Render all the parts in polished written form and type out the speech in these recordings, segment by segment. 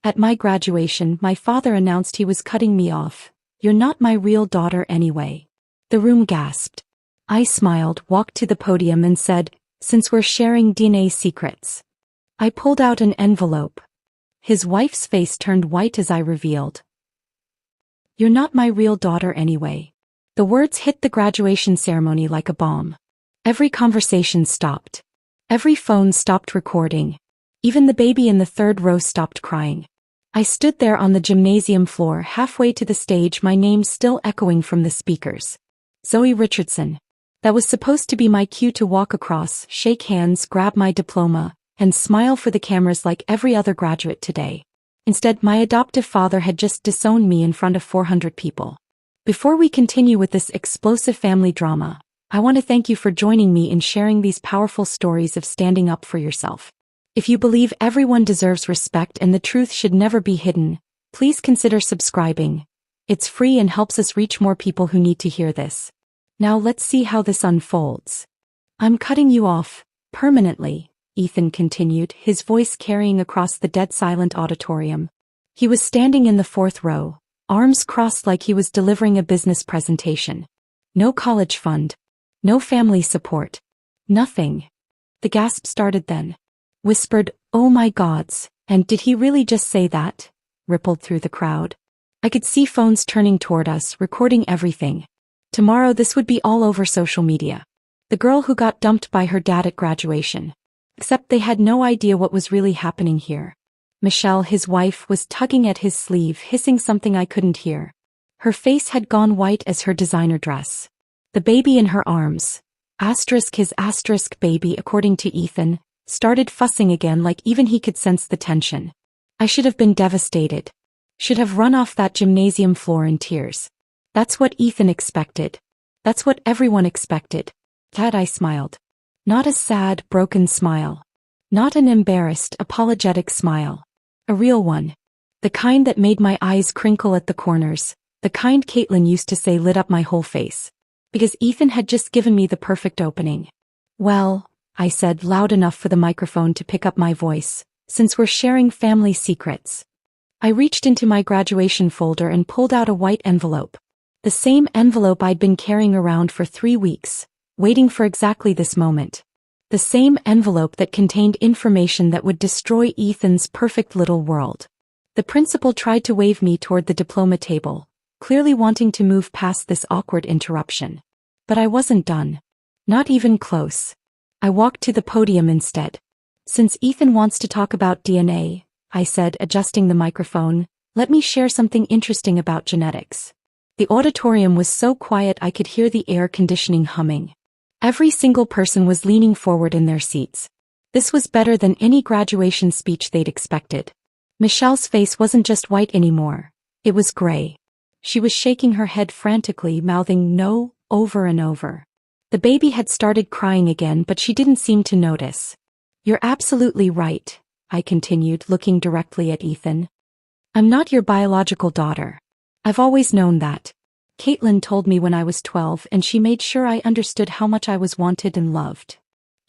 At my graduation, my father announced he was cutting me off. "You're not my real daughter anyway." The room gasped. I smiled, walked to the podium and said, "Since we're sharing DNA secrets." I pulled out an envelope. His wife's face turned white as I revealed, "You're not my real daughter anyway." The words hit the graduation ceremony like a bomb. Every conversation stopped. Every phone stopped recording. Even the baby in the third row stopped crying. I stood there on the gymnasium floor, halfway to the stage, my name still echoing from the speakers. Zoe Richardson. That was supposed to be my cue to walk across, shake hands, grab my diploma, and smile for the cameras like every other graduate today. Instead, my adoptive father had just disowned me in front of 400 people. Before we continue with this explosive family drama, I want to thank you for joining me in sharing these powerful stories of standing up for yourself. If you believe everyone deserves respect and the truth should never be hidden, please consider subscribing. It's free and helps us reach more people who need to hear this. Now let's see how this unfolds. "I'm cutting you off, permanently," Ethan continued, his voice carrying across the dead-silent auditorium. He was standing in the fourth row, arms crossed like he was delivering a business presentation. No college fund. No family support. Nothing. The gasp started then. Whispered, "Oh my gods, and did he really just say that?" rippled through the crowd. I could see phones turning toward us, recording everything. Tomorrow this would be all over social media. The girl who got dumped by her dad at graduation. Except they had no idea what was really happening here. Michelle, his wife, was tugging at his sleeve, hissing something I couldn't hear. Her face had gone white as her designer dress. The baby in her arms, his baby according to Ethan, started fussing again like even he could sense the tension. I should have been devastated. Should have run off that gymnasium floor in tears. That's what Ethan expected. That's what everyone expected. Dad, I smiled. Not a sad, broken smile. Not an embarrassed, apologetic smile. A real one. The kind that made my eyes crinkle at the corners. The kind Caitlin used to say lit up my whole face. Because Ethan had just given me the perfect opening. "Well," I said loud enough for the microphone to pick up my voice, "since we're sharing family secrets." I reached into my graduation folder and pulled out a white envelope. The same envelope I'd been carrying around for 3 weeks, waiting for exactly this moment. The same envelope that contained information that would destroy Ethan's perfect little world. The principal tried to wave me toward the diploma table, clearly wanting to move past this awkward interruption. But I wasn't done. Not even close. I walked to the podium instead. "Since Ethan wants to talk about DNA," I said, adjusting the microphone, "let me share something interesting about genetics." The auditorium was so quiet I could hear the air conditioning humming. Every single person was leaning forward in their seats. This was better than any graduation speech they'd expected. Michelle's face wasn't just white anymore. It was gray. She was shaking her head frantically, mouthing "no" over and over. The baby had started crying again, but she didn't seem to notice. "You're absolutely right," I continued, looking directly at Ethan. "I'm not your biological daughter. I've always known that. Caitlin told me when I was 12 and she made sure I understood how much I was wanted and loved."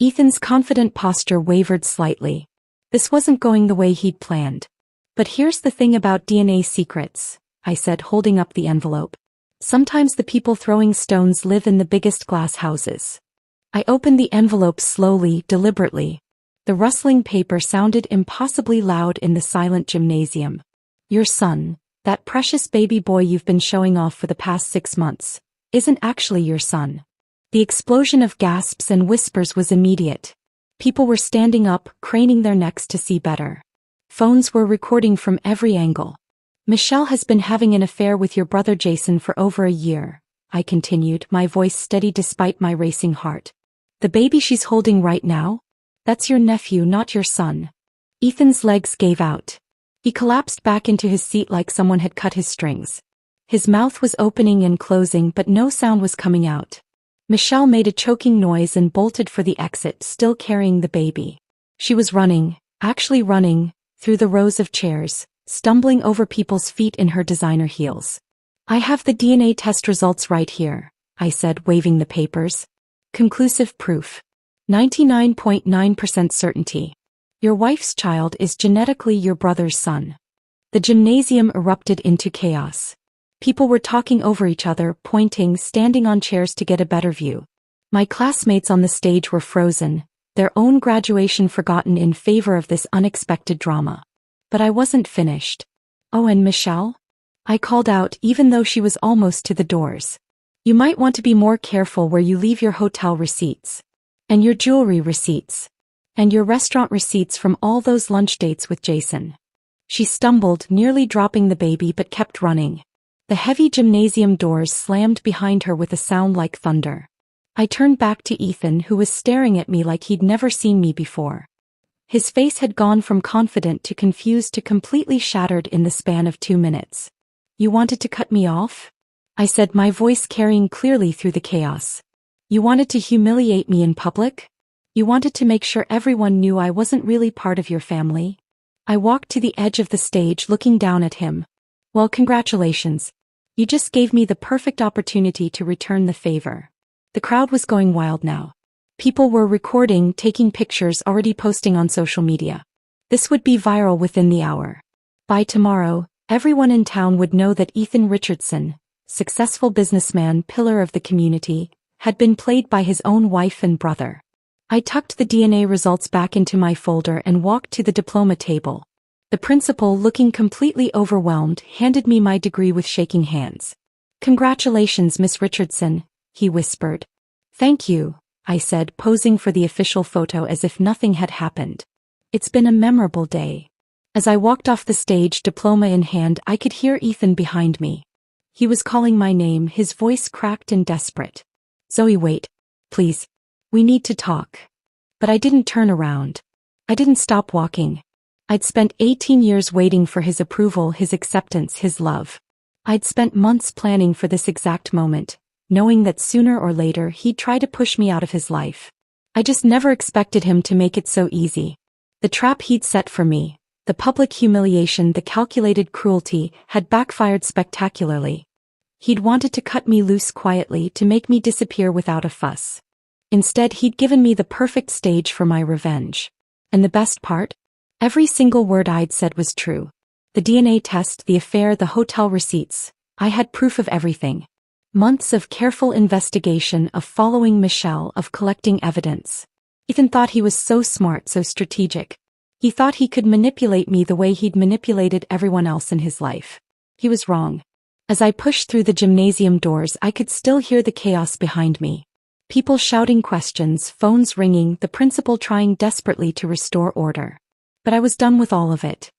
Ethan's confident posture wavered slightly. This wasn't going the way he'd planned. "But here's the thing about DNA secrets," I said, holding up the envelope. "Sometimes the people throwing stones live in the biggest glass houses." I opened the envelope slowly, deliberately. The rustling paper sounded impossibly loud in the silent gymnasium. "Your son, that precious baby boy you've been showing off for the past 6 months, isn't actually your son." The explosion of gasps and whispers was immediate. People were standing up, craning their necks to see better. Phones were recording from every angle. "Michelle has been having an affair with your brother Jason for over a year," I continued, my voice steady despite my racing heart. "The baby she's holding right now? That's your nephew, not your son." Ethan's legs gave out. He collapsed back into his seat like someone had cut his strings. His mouth was opening and closing, but no sound was coming out. Michelle made a choking noise and bolted for the exit, still carrying the baby. She was running, actually running, through the rows of chairs, stumbling over people's feet in her designer heels. "I have the DNA test results right here," I said, waving the papers. "Conclusive proof. 99.9% certainty. Your wife's child is genetically your brother's son." The gymnasium erupted into chaos. People were talking over each other, pointing, standing on chairs to get a better view. My classmates on the stage were frozen, their own graduation forgotten in favor of this unexpected drama. But I wasn't finished. "Oh, and Michelle?" I called out, even though she was almost to the doors. "You might want to be more careful where you leave your hotel receipts. And your jewelry receipts. And your restaurant receipts from all those lunch dates with Jason." She stumbled, nearly dropping the baby, but kept running. The heavy gymnasium doors slammed behind her with a sound like thunder. I turned back to Ethan, who was staring at me like he'd never seen me before. His face had gone from confident to confused to completely shattered in the span of 2 minutes. "You wanted to cut me off?" I said, my voice carrying clearly through the chaos. "You wanted to humiliate me in public? You wanted to make sure everyone knew I wasn't really part of your family?" I walked to the edge of the stage, looking down at him. "Well, congratulations. You just gave me the perfect opportunity to return the favor." The crowd was going wild now. People were recording, taking pictures, already posting on social media. This would be viral within the hour. By tomorrow, everyone in town would know that Ethan Richardson, successful businessman, pillar of the community, had been played by his own wife and brother. I tucked the DNA results back into my folder and walked to the diploma table. The principal, looking completely overwhelmed, handed me my degree with shaking hands. "Congratulations, Miss Richardson," he whispered. "Thank you," I said, posing for the official photo as if nothing had happened. "It's been a memorable day." As I walked off the stage, diploma in hand, I could hear Ethan behind me. He was calling my name, his voice cracked and desperate. "Zoe, wait. Please. We need to talk." But I didn't turn around. I didn't stop walking. I'd spent 18 years waiting for his approval, his acceptance, his love. I'd spent months planning for this exact moment, knowing that sooner or later he'd try to push me out of his life. I just never expected him to make it so easy. The trap he'd set for me, the public humiliation, the calculated cruelty, had backfired spectacularly. He'd wanted to cut me loose quietly, to make me disappear without a fuss. Instead, he'd given me the perfect stage for my revenge. And the best part? Every single word I'd said was true. The DNA test, the affair, the hotel receipts. I had proof of everything. Months of careful investigation, of following Michelle, of collecting evidence. Ethan thought he was so smart, so strategic. He thought he could manipulate me the way he'd manipulated everyone else in his life. He was wrong. As I pushed through the gymnasium doors, I could still hear the chaos behind me. People shouting questions, phones ringing, the principal trying desperately to restore order. But I was done with all of it.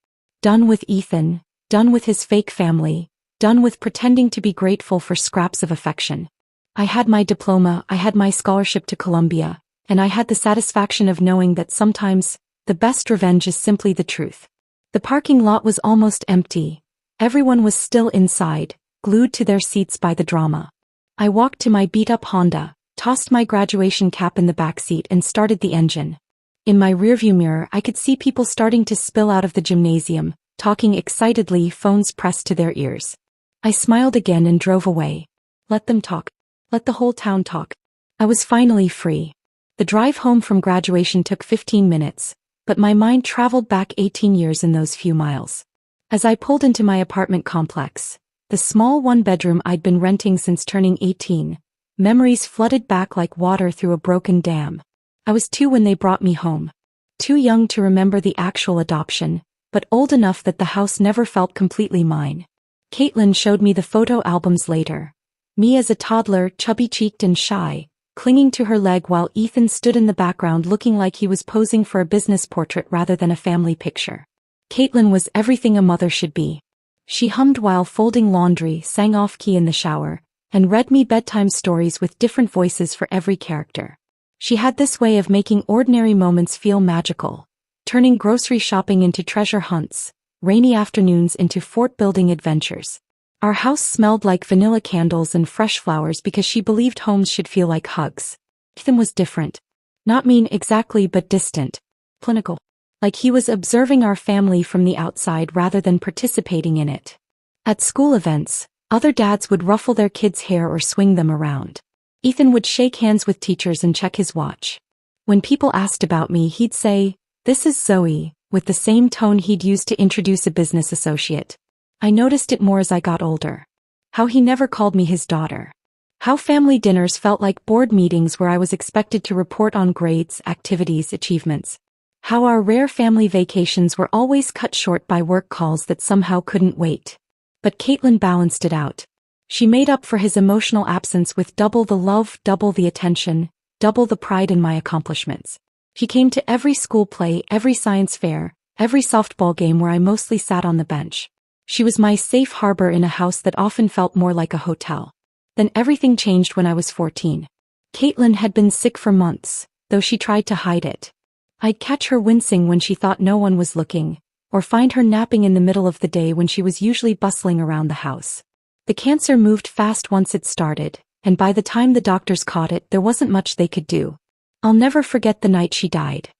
Done with Ethan, done with his fake family, done with pretending to be grateful for scraps of affection. I had my diploma, I had my scholarship to Columbia, and I had the satisfaction of knowing that sometimes, the best revenge is simply the truth. The parking lot was almost empty. Everyone was still inside, glued to their seats by the drama. I walked to my beat-up Honda, tossed my graduation cap in the backseat and started the engine. In my rearview mirror, I could see people starting to spill out of the gymnasium, talking excitedly, phones pressed to their ears. I smiled again and drove away. Let them talk. Let the whole town talk. I was finally free. The drive home from graduation took 15 minutes, but my mind traveled back 18 years in those few miles. As I pulled into my apartment complex, the small one-bedroom I'd been renting since turning 18, memories flooded back like water through a broken dam. I was 2 when they brought me home. Too young to remember the actual adoption, but old enough that the house never felt completely mine. Caitlin showed me the photo albums later. Me as a toddler, chubby-cheeked and shy, clinging to her leg while Ethan stood in the background looking like he was posing for a business portrait rather than a family picture. Caitlin was everything a mother should be. She hummed while folding laundry, sang off-key in the shower, and read me bedtime stories with different voices for every character. She had this way of making ordinary moments feel magical, turning grocery shopping into treasure hunts, rainy afternoons into fort-building adventures. Our house smelled like vanilla candles and fresh flowers because she believed homes should feel like hugs. Ethan was different. Not mean exactly, but distant. Clinical. Like he was observing our family from the outside rather than participating in it. At school events, other dads would ruffle their kids' hair or swing them around. Ethan would shake hands with teachers and check his watch. When people asked about me, he'd say, "This is Zoe," with the same tone he'd used to introduce a business associate. I noticed it more as I got older. How he never called me his daughter. How family dinners felt like board meetings where I was expected to report on grades, activities, achievements. How our rare family vacations were always cut short by work calls that somehow couldn't wait. But Caitlin balanced it out. She made up for his emotional absence with double the love, double the attention, double the pride in my accomplishments. She came to every school play, every science fair, every softball game where I mostly sat on the bench. She was my safe harbor in a house that often felt more like a hotel. Then everything changed when I was 14. Caitlin had been sick for months, though she tried to hide it. I'd catch her wincing when she thought no one was looking, or find her napping in the middle of the day when she was usually bustling around the house. The cancer moved fast once it started, and by the time the doctors caught it, there wasn't much they could do. I'll never forget the night she died.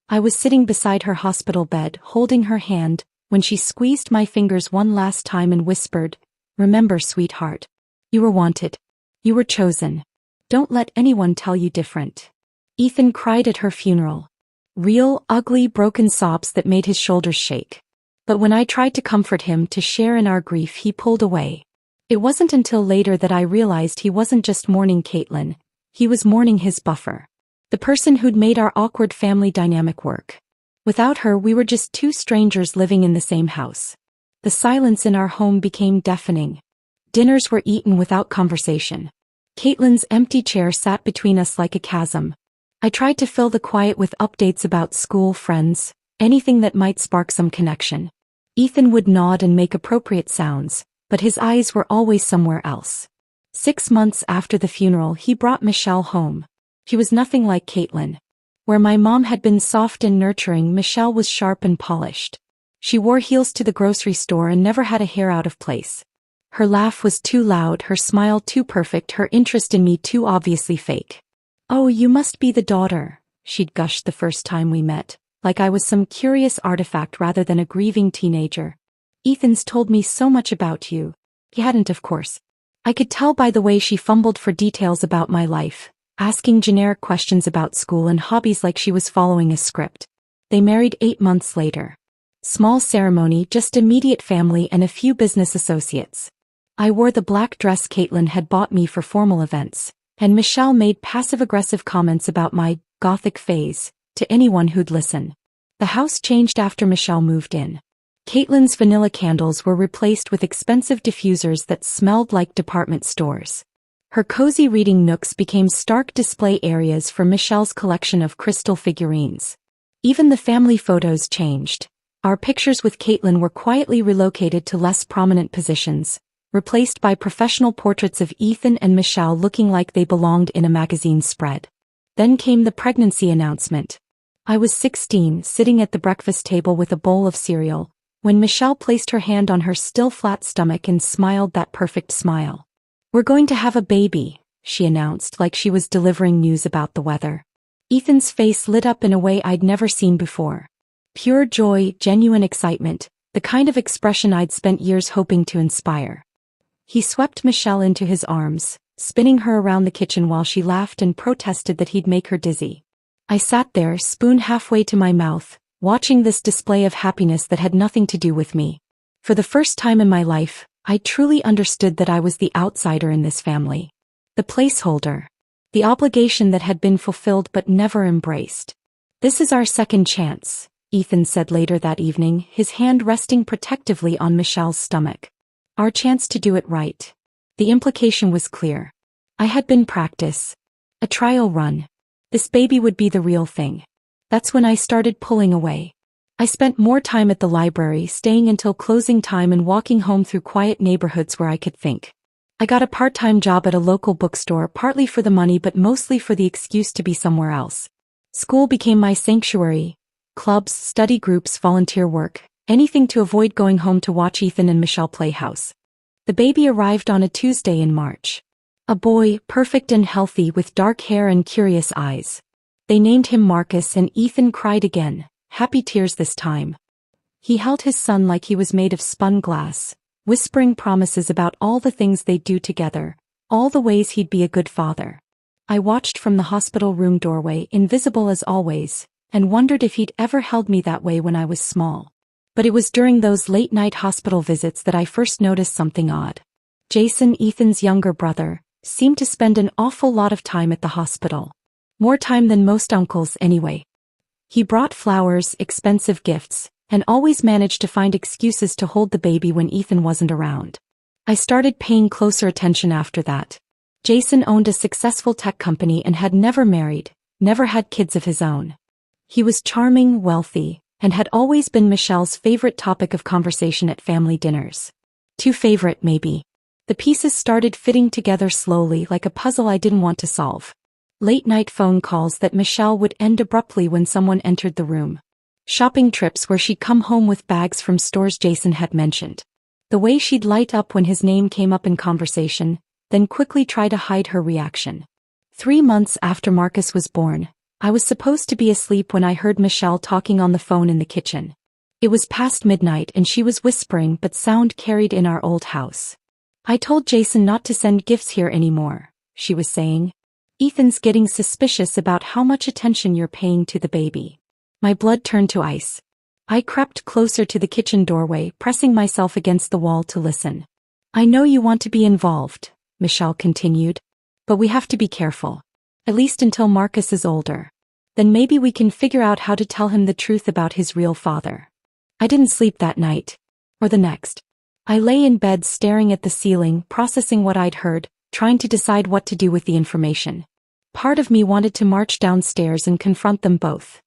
I was sitting beside her hospital bed, holding her hand, when she squeezed my fingers one last time and whispered, "Remember, sweetheart. You were wanted. You were chosen. Don't let anyone tell you different." Ethan cried at her funeral. Real, ugly, broken sobs that made his shoulders shake. But when I tried to comfort him, to share in our grief, he pulled away. It wasn't until later that I realized he wasn't just mourning Caitlin, he was mourning his buffer. The person who'd made our awkward family dynamic work. Without her, we were just two strangers living in the same house. The silence in our home became deafening. Dinners were eaten without conversation. Caitlin's empty chair sat between us like a chasm. I tried to fill the quiet with updates about school, friends, anything that might spark some connection. Ethan would nod and make appropriate sounds, but his eyes were always somewhere else. 6 months after the funeral, he brought Michelle home. She was nothing like Caitlin. Where my mom had been soft and nurturing, Michelle was sharp and polished. She wore heels to the grocery store and never had a hair out of place. Her laugh was too loud, her smile too perfect, her interest in me too obviously fake. "Oh, you must be the daughter," she'd gushed the first time we met, like I was some curious artifact rather than a grieving teenager. "Ethan's told me so much about you." He hadn't, of course. I could tell by the way she fumbled for details about my life, asking generic questions about school and hobbies like she was following a script. They married 8 months later. Small ceremony, just immediate family and a few business associates. I wore the black dress Caitlin had bought me for formal events, and Michelle made passive-aggressive comments about my gothic phase to anyone who'd listen. The house changed after Michelle moved in. Caitlin's vanilla candles were replaced with expensive diffusers that smelled like department stores. Her cozy reading nooks became stark display areas for Michelle's collection of crystal figurines. Even the family photos changed. Our pictures with Caitlin were quietly relocated to less prominent positions, replaced by professional portraits of Ethan and Michelle looking like they belonged in a magazine spread. Then came the pregnancy announcement. I was 16, sitting at the breakfast table with a bowl of cereal, when Michelle placed her hand on her still flat stomach and smiled that perfect smile. "We're going to have a baby," she announced like she was delivering news about the weather. Ethan's face lit up in a way I'd never seen before. Pure joy, genuine excitement, the kind of expression I'd spent years hoping to inspire. He swept Michelle into his arms, spinning her around the kitchen while she laughed and protested that he'd make her dizzy. I sat there, spoon halfway to my mouth, watching this display of happiness that had nothing to do with me. For the first time in my life, I truly understood that I was the outsider in this family. The placeholder. The obligation that had been fulfilled but never embraced. "This is our second chance," Ethan said later that evening, his hand resting protectively on Michelle's stomach. "Our chance to do it right." The implication was clear. I had been practice. A trial run. This baby would be the real thing. That's when I started pulling away. I spent more time at the library, staying until closing time and walking home through quiet neighborhoods where I could think. I got a part-time job at a local bookstore, partly for the money but mostly for the excuse to be somewhere else. School became my sanctuary. Clubs, study groups, volunteer work, anything to avoid going home to watch Ethan and Michelle play house. The baby arrived on a Tuesday in March. A boy, perfect and healthy with dark hair and curious eyes. They named him Marcus and Ethan cried again, happy tears this time. He held his son like he was made of spun glass, whispering promises about all the things they'd do together, all the ways he'd be a good father. I watched from the hospital room doorway, invisible as always, and wondered if he'd ever held me that way when I was small. But it was during those late-night hospital visits that I first noticed something odd. Jason, Ethan's younger brother, seemed to spend an awful lot of time at the hospital. More time than most uncles anyway. He brought flowers, expensive gifts, and always managed to find excuses to hold the baby when Ethan wasn't around. I started paying closer attention after that. Jason owned a successful tech company and had never married, never had kids of his own. He was charming, wealthy, and had always been Michelle's favorite topic of conversation at family dinners. Too favorite, maybe. The pieces started fitting together slowly like a puzzle I didn't want to solve. Late-night phone calls that Michelle would end abruptly when someone entered the room. Shopping trips where she'd come home with bags from stores Jason had mentioned. The way she'd light up when his name came up in conversation, then quickly try to hide her reaction. 3 months after Marcus was born, I was supposed to be asleep when I heard Michelle talking on the phone in the kitchen. It was past midnight and she was whispering, but sound carried in our old house. "I told Jason not to send gifts here anymore," she was saying. "Ethan's getting suspicious about how much attention you're paying to the baby." My blood turned to ice. I crept closer to the kitchen doorway, pressing myself against the wall to listen. "I know you want to be involved," Michelle continued. "But we have to be careful. At least until Marcus is older. Then maybe we can figure out how to tell him the truth about his real father." I didn't sleep that night. Or the next. I lay in bed staring at the ceiling, processing what I'd heard, trying to decide what to do with the information. Part of me wanted to march downstairs and confront them both.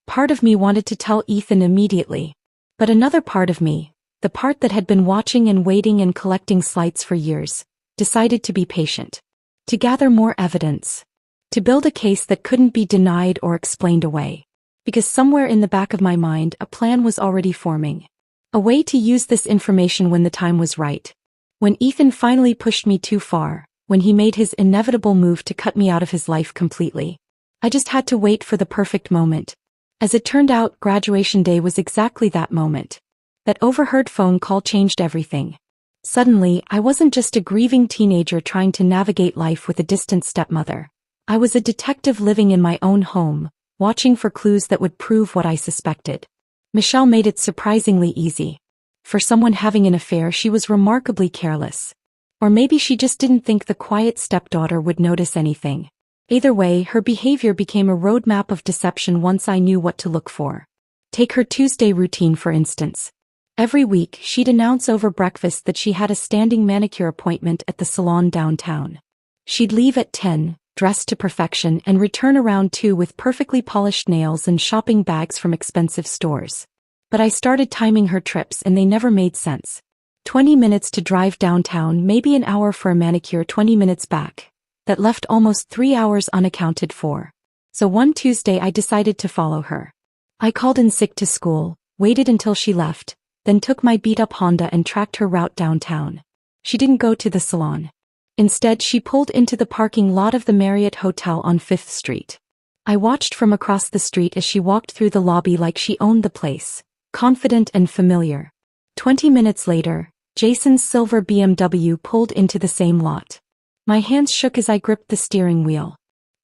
Part of me wanted to tell Ethan immediately. But another part of me, the part that had been watching and waiting and collecting slights for years, decided to be patient. To gather more evidence. To build a case that couldn't be denied or explained away. Because somewhere in the back of my mind a plan was already forming. A way to use this information when the time was right. When Ethan finally pushed me too far, when he made his inevitable move to cut me out of his life completely. I just had to wait for the perfect moment. As it turned out, graduation day was exactly that moment. That overheard phone call changed everything. Suddenly, I wasn't just a grieving teenager trying to navigate life with a distant stepmother. I was a detective living in my own home, watching for clues that would prove what I suspected. Michelle made it surprisingly easy. For someone having an affair, she was remarkably careless. Or maybe she just didn't think the quiet stepdaughter would notice anything. Either way, her behavior became a roadmap of deception once I knew what to look for. Take her Tuesday routine for instance. Every week, she'd announce over breakfast that she had a standing manicure appointment at the salon downtown. She'd leave at 10, dressed to perfection, and return around 2 with perfectly polished nails and shopping bags from expensive stores. But I started timing her trips and they never made sense. 20 minutes to drive downtown, maybe an hour for a manicure, 20 minutes back. That left almost 3 hours unaccounted for. So one Tuesday I decided to follow her. I called in sick to school, waited until she left, then took my beat-up Honda and tracked her route downtown. She didn't go to the salon. Instead, she pulled into the parking lot of the Marriott Hotel on 5th Street. I watched from across the street as she walked through the lobby like she owned the place, confident and familiar. 20 minutes later, Jason's silver BMW pulled into the same lot. My hands shook as I gripped the steering wheel.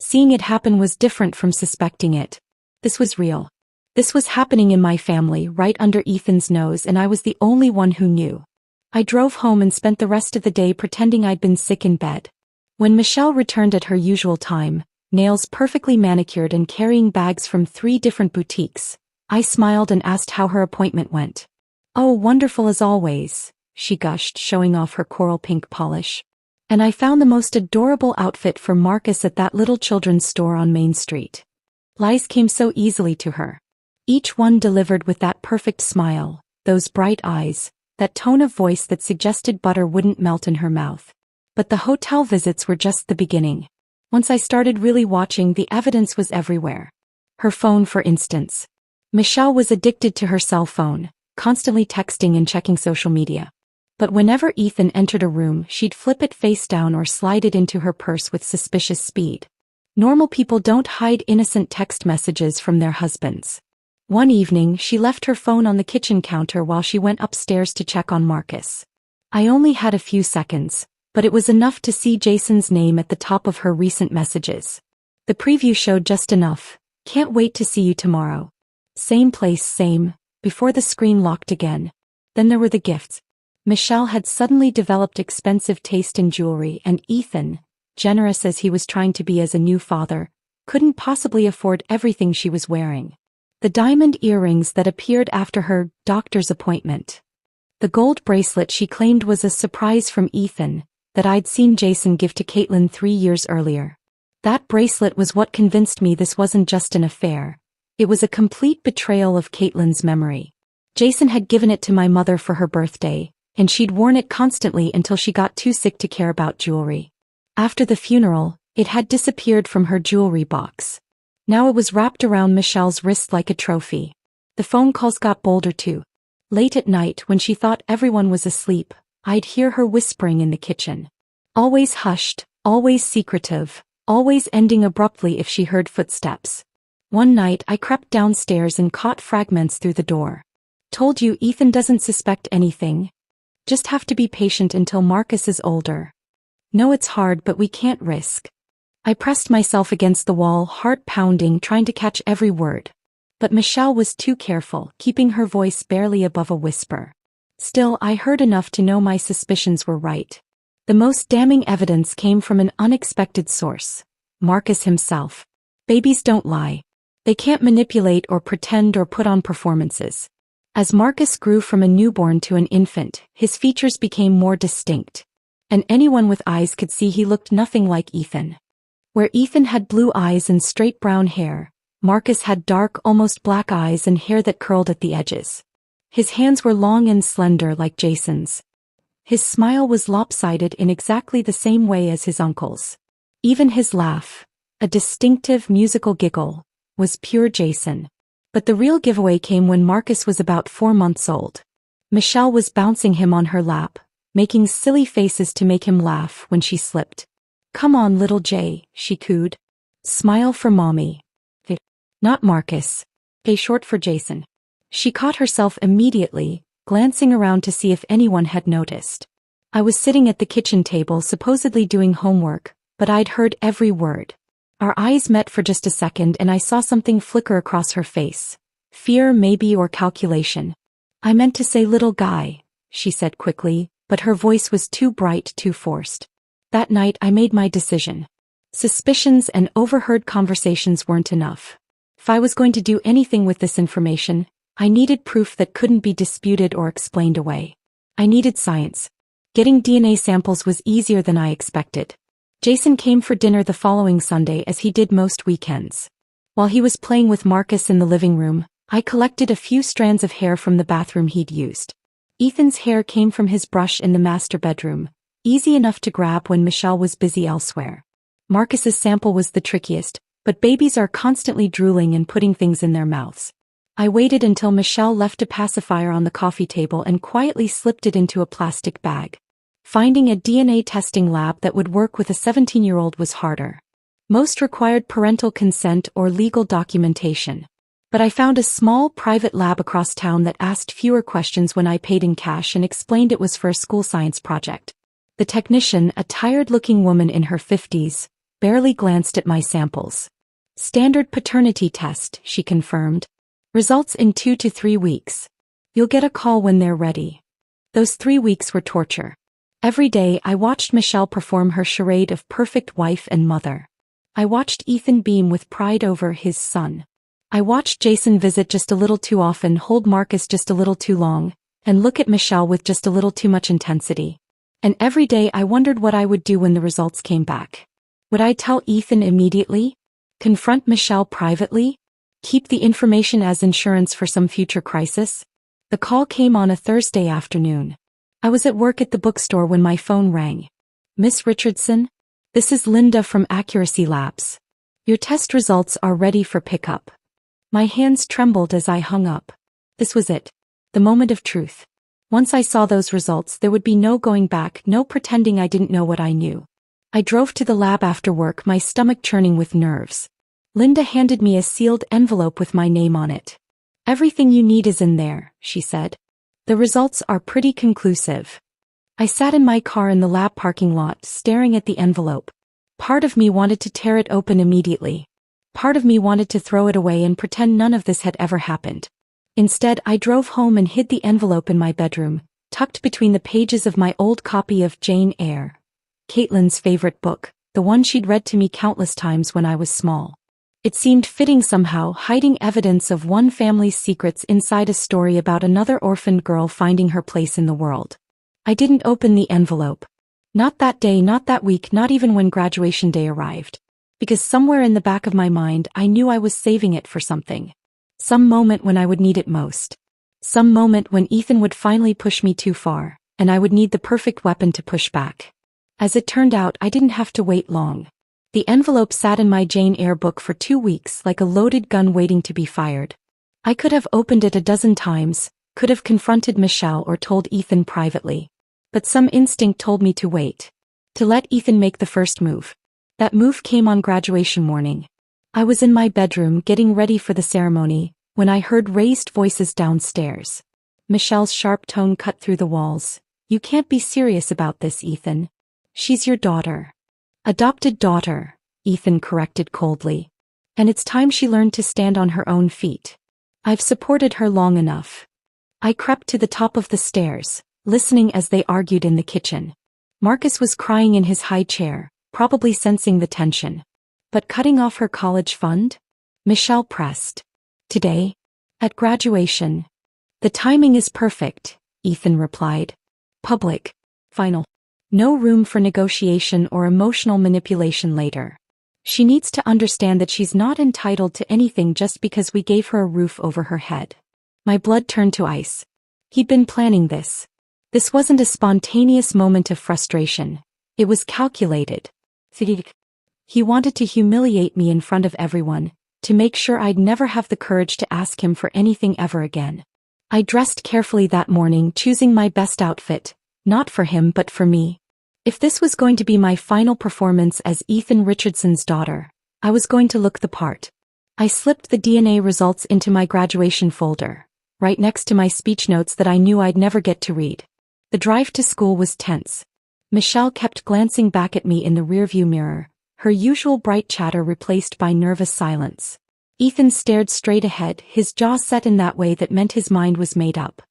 Seeing it happen was different from suspecting it. This was real. This was happening in my family, right under Ethan's nose, and I was the only one who knew. I drove home and spent the rest of the day pretending I'd been sick in bed. When Michelle returned at her usual time, nails perfectly manicured and carrying bags from 3 different boutiques, I smiled and asked how her appointment went. "Oh, wonderful as always," she gushed, showing off her coral pink polish. "And I found the most adorable outfit for Marcus at that little children's store on Main Street." Lies came so easily to her. Each one delivered with that perfect smile, those bright eyes, that tone of voice that suggested butter wouldn't melt in her mouth. But the hotel visits were just the beginning. Once I started really watching, the evidence was everywhere. Her phone, for instance. Michelle was addicted to her cell phone, constantly texting and checking social media. But whenever Ethan entered a room, she'd flip it face down or slide it into her purse with suspicious speed. Normal people don't hide innocent text messages from their husbands. One evening, she left her phone on the kitchen counter while she went upstairs to check on Marcus. I only had a few seconds, but it was enough to see Jason's name at the top of her recent messages. The preview showed just enough. Can't wait to see you tomorrow. Same place, same, before the screen locked again. Then there were the gifts. Michelle had suddenly developed expensive taste in jewelry, and Ethan, generous as he was trying to be as a new father, couldn't possibly afford everything she was wearing. The diamond earrings that appeared after her doctor's appointment. The gold bracelet she claimed was a surprise from Ethan, that I'd seen Jason give to Caitlin 3 years earlier. That bracelet was what convinced me this wasn't just an affair. It was a complete betrayal of Caitlin's memory. Jason had given it to my mother for her birthday, and she'd worn it constantly until she got too sick to care about jewelry. After the funeral, it had disappeared from her jewelry box. Now it was wrapped around Michelle's wrist like a trophy. The phone calls got bolder too. Late at night, when she thought everyone was asleep, I'd hear her whispering in the kitchen. Always hushed, always secretive, always ending abruptly if she heard footsteps. One night I crept downstairs and caught fragments through the door. Told you Ethan doesn't suspect anything. Just have to be patient until Marcus is older. No, it's hard, but we can't risk. I pressed myself against the wall, heart pounding, trying to catch every word. But Michelle was too careful, keeping her voice barely above a whisper. Still, I heard enough to know my suspicions were right. The most damning evidence came from an unexpected source. Marcus himself. Babies don't lie. They can't manipulate or pretend or put on performances. As Marcus grew from a newborn to an infant, his features became more distinct. And anyone with eyes could see he looked nothing like Ethan. Where Ethan had blue eyes and straight brown hair, Marcus had dark, almost black eyes and hair that curled at the edges. His hands were long and slender like Jason's. His smile was lopsided in exactly the same way as his uncle's. Even his laugh, a distinctive musical giggle, was pure Jason. But the real giveaway came when Marcus was about 4 months old. Michelle was bouncing him on her lap, making silly faces to make him laugh when she slipped. "Come on, little Jay," she cooed. "Smile for mommy." Not Marcus. Short for Jason. She caught herself immediately, glancing around to see if anyone had noticed. I was sitting at the kitchen table supposedly doing homework, but I'd heard every word. Our eyes met for just a second and I saw something flicker across her face. Fear maybe, or calculation. "I meant to say little guy," she said quickly, but her voice was too bright, too forced. That night I made my decision. Suspicions and overheard conversations weren't enough. If I was going to do anything with this information, I needed proof that couldn't be disputed or explained away. I needed science. Getting DNA samples was easier than I expected. Jason came for dinner the following Sunday, as he did most weekends. While he was playing with Marcus in the living room, I collected a few strands of hair from the bathroom he'd used. Ethan's hair came from his brush in the master bedroom, easy enough to grab when Michelle was busy elsewhere. Marcus's sample was the trickiest, but babies are constantly drooling and putting things in their mouths. I waited until Michelle left a pacifier on the coffee table and quietly slipped it into a plastic bag. Finding a DNA testing lab that would work with a 17-year-old was harder. Most required parental consent or legal documentation. But I found a small private lab across town that asked fewer questions when I paid in cash and explained it was for a school science project. The technician, a tired-looking woman in her 50s, barely glanced at my samples. "Standard paternity test," she confirmed. "Results in 2 to 3 weeks. You'll get a call when they're ready." Those 3 weeks were torture. Every day I watched Michelle perform her charade of perfect wife and mother. I watched Ethan beam with pride over his son. I watched Jason visit just a little too often, hold Marcus just a little too long, and look at Michelle with just a little too much intensity. And every day I wondered what I would do when the results came back. Would I tell Ethan immediately? Confront Michelle privately? Keep the information as insurance for some future crisis? The call came on a Thursday afternoon. I was at work at the bookstore when my phone rang. "Miss Richardson? This is Linda from Accuracy Labs. Your test results are ready for pickup." My hands trembled as I hung up. This was it. The moment of truth. Once I saw those results, there would be no going back, no pretending I didn't know what I knew. I drove to the lab after work, my stomach churning with nerves. Linda handed me a sealed envelope with my name on it. "Everything you need is in there," she said. "The results are pretty conclusive." I sat in my car in the lab parking lot, staring at the envelope. Part of me wanted to tear it open immediately. Part of me wanted to throw it away and pretend none of this had ever happened. Instead, I drove home and hid the envelope in my bedroom, tucked between the pages of my old copy of Jane Eyre, Caitlin's favorite book, the one she'd read to me countless times when I was small. It seemed fitting somehow, hiding evidence of one family's secrets inside a story about another orphaned girl finding her place in the world. I didn't open the envelope. Not that day, not that week, not even when graduation day arrived. Because somewhere in the back of my mind I knew I was saving it for something. Some moment when I would need it most. Some moment when Ethan would finally push me too far, and I would need the perfect weapon to push back. As it turned out, I didn't have to wait long. The envelope sat in my Jane Eyre book for 2 weeks like a loaded gun waiting to be fired. I could have opened it a dozen times, could have confronted Michelle or told Ethan privately. But some instinct told me to wait. To let Ethan make the first move. That move came on graduation morning. I was in my bedroom getting ready for the ceremony, when I heard raised voices downstairs. Michelle's sharp tone cut through the walls. "You can't be serious about this, Ethan. She's your daughter." "Adopted daughter," Ethan corrected coldly. "And it's time she learned to stand on her own feet. I've supported her long enough." I crept to the top of the stairs, listening as they argued in the kitchen. Marcus was crying in his high chair, probably sensing the tension. But cutting off her college fund? Michelle pressed. "Today? At graduation?" "The timing is perfect," Ethan replied. "Public. Final. No room for negotiation or emotional manipulation later. She needs to understand that she's not entitled to anything just because we gave her a roof over her head." My blood turned to ice. He'd been planning this. This wasn't a spontaneous moment of frustration. It was calculated. He wanted to humiliate me in front of everyone, to make sure I'd never have the courage to ask him for anything ever again. I dressed carefully that morning, choosing my best outfit, not for him but for me. If this was going to be my final performance as Ethan Richardson's daughter, I was going to look the part. I slipped the DNA results into my graduation folder, right next to my speech notes that I knew I'd never get to read. The drive to school was tense. Michelle kept glancing back at me in the rearview mirror, her usual bright chatter replaced by nervous silence. Ethan stared straight ahead, his jaw set in that way that meant his mind was made up.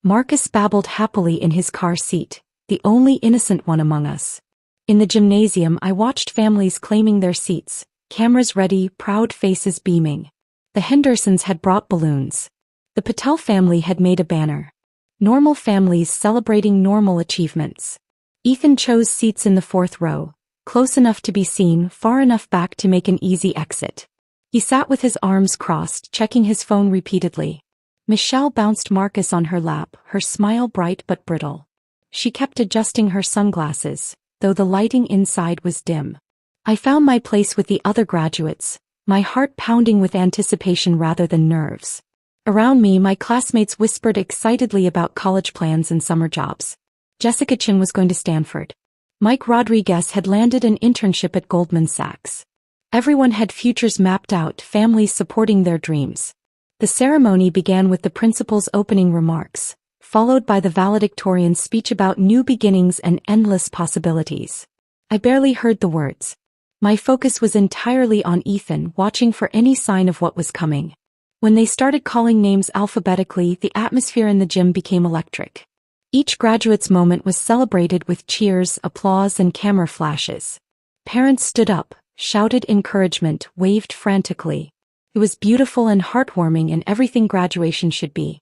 Marcus babbled happily in his car seat, the only innocent one among us. In the gymnasium, I watched families claiming their seats, cameras ready, proud faces beaming. The Hendersons had brought balloons. The Patel family had made a banner. Normal families celebrating normal achievements. Ethan chose seats in the 4th row, close enough to be seen, far enough back to make an easy exit. He sat with his arms crossed, checking his phone repeatedly. Michelle bounced Marcus on her lap, her smile bright but brittle. She kept adjusting her sunglasses, though the lighting inside was dim. I found my place with the other graduates, my heart pounding with anticipation rather than nerves. Around me, my classmates whispered excitedly about college plans and summer jobs. Jessica Chin was going to Stanford. Mike Rodriguez had landed an internship at Goldman Sachs. Everyone had futures mapped out, families supporting their dreams. The ceremony began with the principal's opening remarks, followed by the valedictorian's speech about new beginnings and endless possibilities. I barely heard the words. My focus was entirely on Ethan, watching for any sign of what was coming. When they started calling names alphabetically, the atmosphere in the gym became electric. Each graduate's moment was celebrated with cheers, applause, and camera flashes. Parents stood up, shouted encouragement, waved frantically. It was beautiful and heartwarming and everything graduation should be.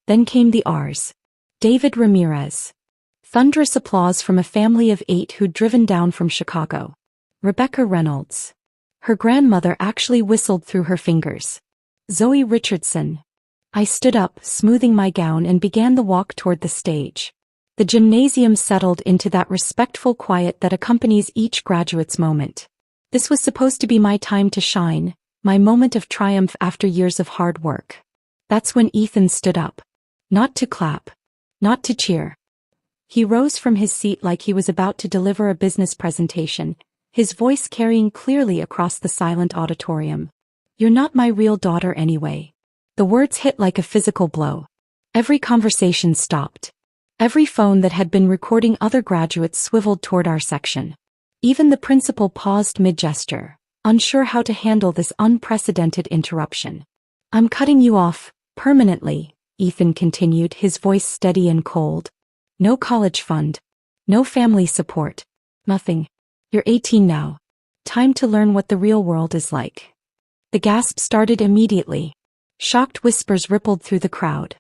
Then came the R's. David Ramirez. Thunderous applause from a family of 8 who'd driven down from Chicago. Rebecca Reynolds. Her grandmother actually whistled through her fingers. Zoe Richardson. I stood up, smoothing my gown, and began the walk toward the stage. The gymnasium settled into that respectful quiet that accompanies each graduate's moment. This was supposed to be my time to shine, my moment of triumph after years of hard work. That's when Ethan stood up. Not to clap. Not to cheer. He rose from his seat like he was about to deliver a business presentation, his voice carrying clearly across the silent auditorium. "You're not my real daughter anyway." The words hit like a physical blow. Every conversation stopped. Every phone that had been recording other graduates swiveled toward our section. Even the principal paused mid-gesture, unsure how to handle this unprecedented interruption. "I'm cutting you off, permanently," Ethan continued, his voice steady and cold. "No college fund. No family support. Nothing. You're 18 now. Time to learn what the real world is like." The gasp started immediately. Shocked whispers rippled through the crowd.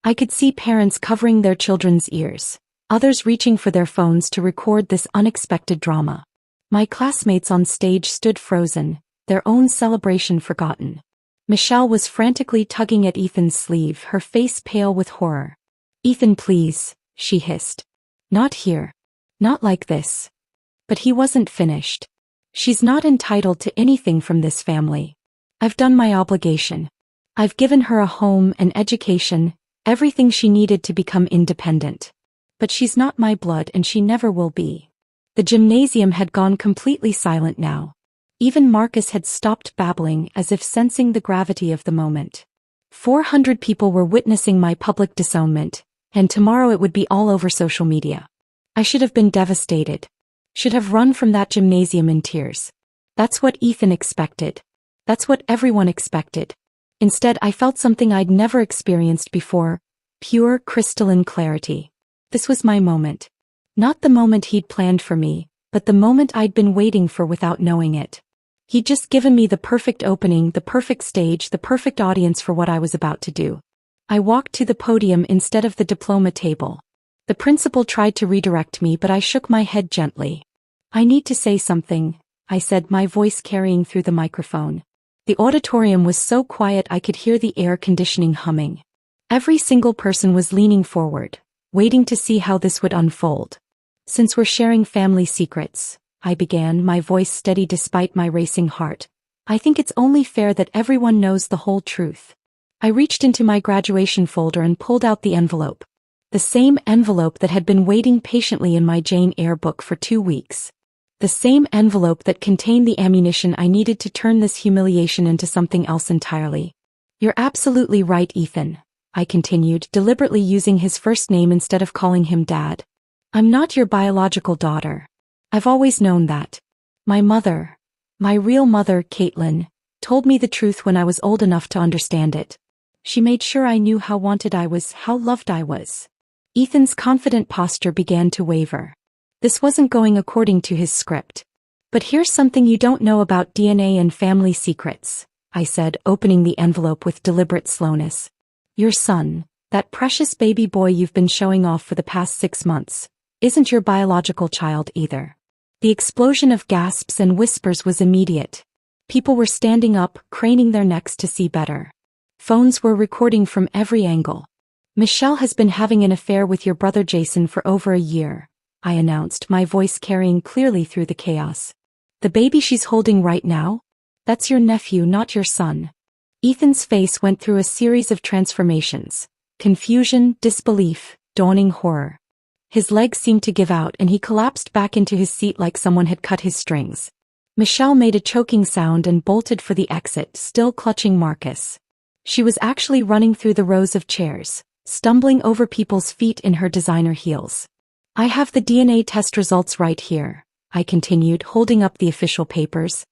I could see parents covering their children's ears, others reaching for their phones to record this unexpected drama. My classmates on stage stood frozen, their own celebration forgotten. Michelle was frantically tugging at Ethan's sleeve, her face pale with horror. "Ethan, please," she hissed. "Not here. Not like this." But he wasn't finished. "She's not entitled to anything from this family. I've done my obligation. I've given her a home, an education, everything she needed to become independent. But she's not my blood and she never will be." The gymnasium had gone completely silent now. Even Marcus had stopped babbling, as if sensing the gravity of the moment. 400 people were witnessing my public disownment, and tomorrow it would be all over social media. I should have been devastated. Should have run from that gymnasium in tears. That's what Ethan expected. That's what everyone expected. Instead, I felt something I'd never experienced before, pure crystalline clarity. This was my moment. Not the moment he'd planned for me, but the moment I'd been waiting for without knowing it. He'd just given me the perfect opening, the perfect stage, the perfect audience for what I was about to do. I walked to the podium instead of the diploma table. The principal tried to redirect me, but I shook my head gently. "I need to say something," I said, my voice carrying through the microphone. The auditorium was so quiet I could hear the air conditioning humming. Every single person was leaning forward, waiting to see how this would unfold. "Since we're sharing family secrets," I began, my voice steady despite my racing heart, "I think it's only fair that everyone knows the whole truth." I reached into my graduation folder and pulled out the envelope. The same envelope that had been waiting patiently in my Jane Eyre book for 2 weeks. The same envelope that contained the ammunition I needed to turn this humiliation into something else entirely. "You're absolutely right, Ethan," I continued, deliberately using his first name instead of calling him Dad. "I'm not your biological daughter. I've always known that. My mother, my real mother, Caitlin, told me the truth when I was old enough to understand it. She made sure I knew how wanted I was, how loved I was." Ethan's confident posture began to waver. This wasn't going according to his script. "But here's something you don't know about DNA and family secrets," I said, opening the envelope with deliberate slowness. "Your son, that precious baby boy you've been showing off for the past 6 months, isn't your biological child either." The explosion of gasps and whispers was immediate. People were standing up, craning their necks to see better. Phones were recording from every angle. "Michelle has been having an affair with your brother Jason for over a year," I announced, my voice carrying clearly through the chaos. "The baby she's holding right now? That's your nephew, not your son." Ethan's face went through a series of transformations. Confusion, disbelief, dawning horror. His legs seemed to give out and he collapsed back into his seat like someone had cut his strings. Michelle made a choking sound and bolted for the exit, still clutching Marcus. She was actually running through the rows of chairs, stumbling over people's feet in her designer heels. "I have the DNA test results right here," I continued, holding up the official papers.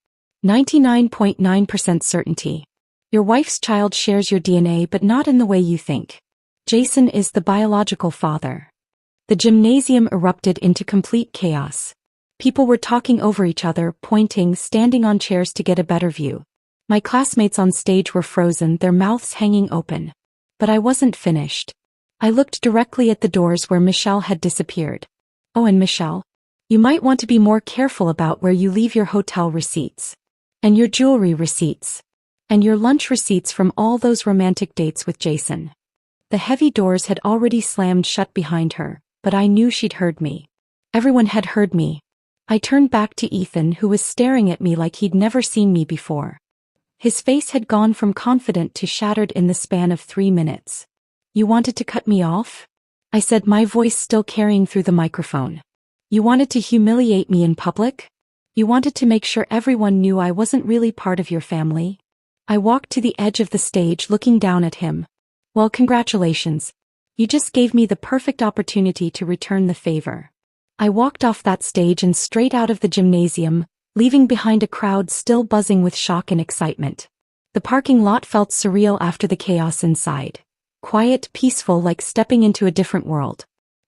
99.9% certainty. Your wife's child shares your DNA, but not in the way you think. Jason is the biological father. The gymnasium erupted into complete chaos. People were talking over each other, pointing, standing on chairs to get a better view. My classmates on stage were frozen, their mouths hanging open. But I wasn't finished. I looked directly at the doors where Michelle had disappeared. "Oh, and Michelle, you might want to be more careful about where you leave your hotel receipts. And your jewelry receipts. And your lunch receipts from all those romantic dates with Jason." The heavy doors had already slammed shut behind her, but I knew she'd heard me. Everyone had heard me. I turned back to Ethan, who was staring at me like he'd never seen me before. His face had gone from confident to shattered in the span of 3 minutes. "You wanted to cut me off?" I said, my voice still carrying through the microphone. "You wanted to humiliate me in public? You wanted to make sure everyone knew I wasn't really part of your family?" I walked to the edge of the stage, looking down at him. "Well, congratulations. You just gave me the perfect opportunity to return the favor." I walked off that stage and straight out of the gymnasium, leaving behind a crowd still buzzing with shock and excitement. The parking lot felt surreal after the chaos inside. Quiet, peaceful, like stepping into a different world.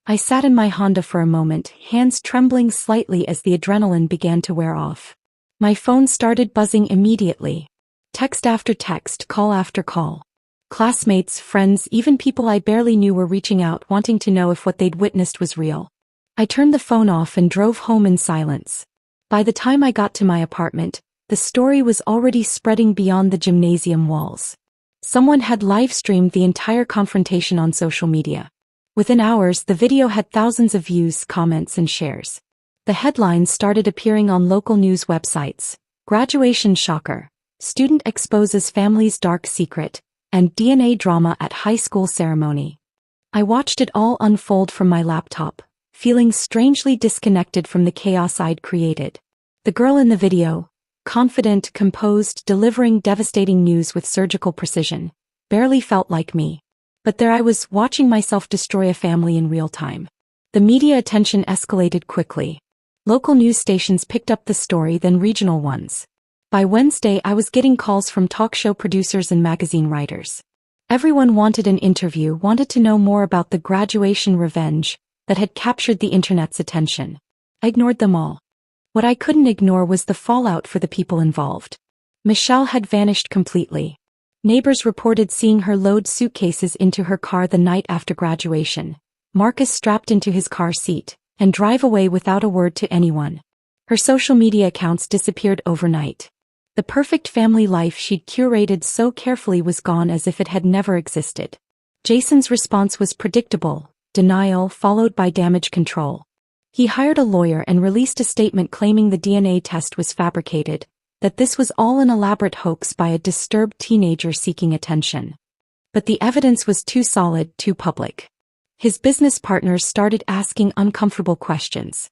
I sat in my Honda for a moment, hands trembling slightly as the adrenaline began to wear off. My phone started buzzing immediately. Text after text, call after call. Classmates, friends, even people I barely knew were reaching out, wanting to know if what they'd witnessed was real. I turned the phone off and drove home in silence. By the time I got to my apartment, the story was already spreading beyond the gymnasium walls. Someone had live-streamed the entire confrontation on social media. Within hours, the video had thousands of views, comments, and shares. The headlines started appearing on local news websites. Graduation shocker. Student exposes family's dark secret, and DNA drama at high school ceremony. I watched it all unfold from my laptop, feeling strangely disconnected from the chaos I'd created. The girl in the video, confident, composed, delivering devastating news with surgical precision, barely felt like me. But there I was, watching myself destroy a family in real time. The media attention escalated quickly. Local news stations picked up the story, then regional ones. By Wednesday, I was getting calls from talk show producers and magazine writers. Everyone wanted an interview, wanted to know more about the graduation revenge that had captured the internet's attention. I ignored them all. What I couldn't ignore was the fallout for the people involved. Michelle had vanished completely. Neighbors reported seeing her load suitcases into her car the night after graduation, Marcus strapped into his car seat, and drive away without a word to anyone. Her social media accounts disappeared overnight. The perfect family life she'd curated so carefully was gone as if it had never existed. Jason's response was predictable: denial followed by damage control. He hired a lawyer and released a statement claiming the DNA test was fabricated, that this was all an elaborate hoax by a disturbed teenager seeking attention. But the evidence was too solid, too public. His business partners started asking uncomfortable questions.